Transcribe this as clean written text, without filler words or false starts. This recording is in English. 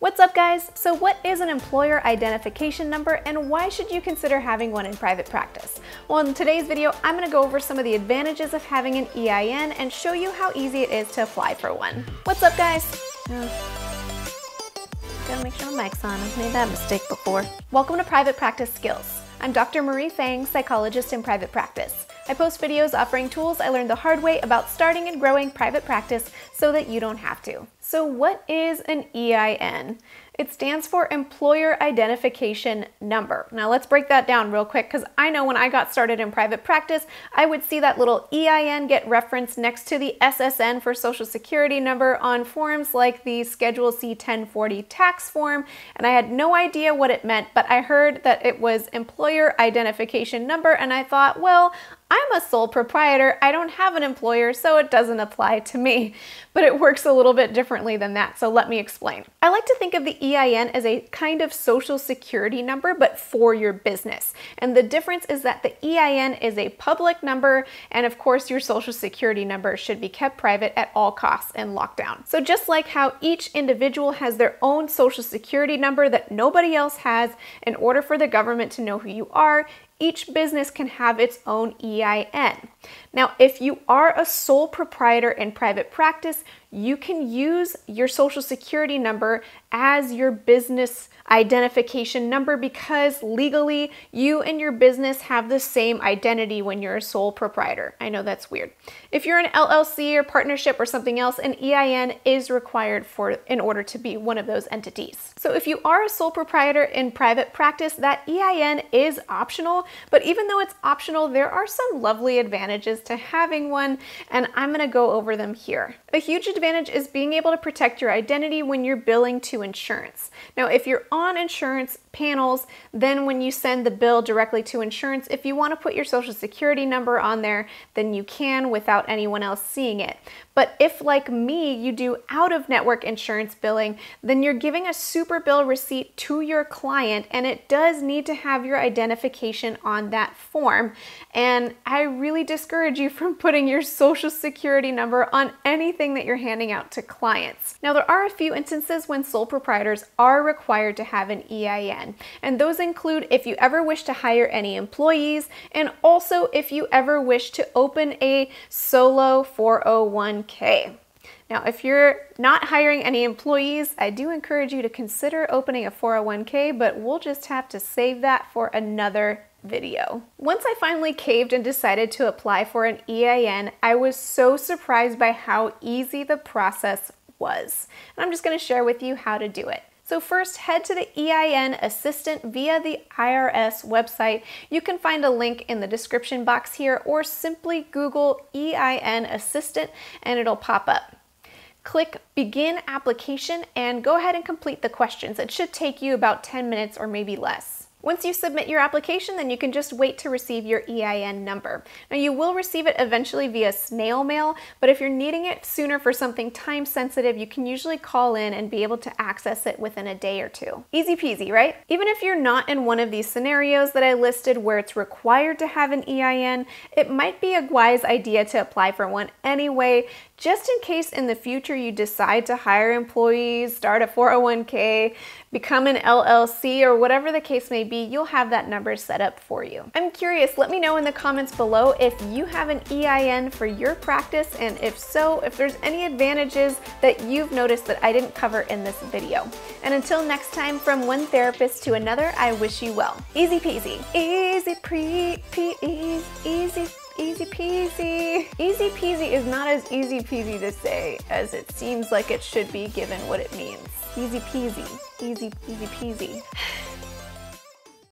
What's up, guys? So what is an employer identification number and why should you consider having one in private practice? Well, in today's video, I'm going to go over some of the advantages of having an EIN and show you how easy it is to apply for one. What's up, guys? Gotta make sure my mic's on. I've made that mistake before. Welcome to Private Practice Skills. I'm Dr. Marie Fang, psychologist in private practice. I post videos offering tools I learned the hard way about starting and growing private practice so that you don't have to. So what is an EIN? It stands for Employer Identification Number. Now let's break that down real quick because I know when I got started in private practice, I would see that little EIN get referenced next to the SSN for Social Security number on forms like the Schedule C 1040 tax form, and I had no idea what it meant, but I heard that it was Employer Identification Number, and I thought, well, I'm a sole proprietor, I don't have an employer, so it doesn't apply to me. But it works a little bit differently than that, so let me explain. I like to think of the EIN as a kind of social security number, but for your business. And the difference is that the EIN is a public number, and of course your social security number should be kept private at all costs and locked down. So just like how each individual has their own social security number that nobody else has in order for the government to know who you are, each business can have its own EIN. Now, if you are a sole proprietor in private practice, you can use your social security number as your business identification number because legally you and your business have the same identity when you're a sole proprietor. I know that's weird. If you're an LLC or partnership or something else, an EIN is required in order to be one of those entities. So if you are a sole proprietor in private practice, that EIN is optional, but even though it's optional, there are some lovely advantages to having one, and I'm going to go over them here. A huge advantage is being able to protect your identity when you're billing to insurance. Now, if you're on insurance panels, then when you send the bill directly to insurance, if you want to put your social security number on there, then you can without anyone else seeing it. But if, like me, you do out-of-network insurance billing, then you're giving a super bill receipt to your client, and it does need to have your identification on that form. And I really discourage you from putting your social security number on anything that you're handing out to clients. Now, there are a few instances when sole proprietors are required to have an EIN, and those include if you ever wish to hire any employees, and also if you ever wish to open a solo 401k. Now, if you're not hiring any employees, I do encourage you to consider opening a 401k, but we'll just have to save that for another video. Once I finally caved and decided to apply for an EIN, I was so surprised by how easy the process was. And I'm just going to share with you how to do it. So first, head to the EIN Assistant via the IRS website. You can find a link in the description box here, or simply Google EIN Assistant and it'll pop up. Click Begin Application and go ahead and complete the questions. It should take you about 10 minutes or maybe less. Once you submit your application, then you can just wait to receive your EIN number. Now, you will receive it eventually via snail mail, but if you're needing it sooner for something time sensitive, you can usually call in and be able to access it within a day or two. Easy peasy, right? Even if you're not in one of these scenarios that I listed where it's required to have an EIN, it might be a wise idea to apply for one anyway, just in case in the future you decide to hire employees, start a 401k, become an LLC, or whatever the case may be, you'll have that number set up for you. I'm curious, let me know in the comments below if you have an EIN for your practice, and if so, if there's any advantages that you've noticed that I didn't cover in this video. And until next time, from one therapist to another, I wish you well. Easy peasy. Easy peasy. Easy peasy is not as easy peasy to say as it seems like it should be given what it means. Easy peasy. Easy peasy.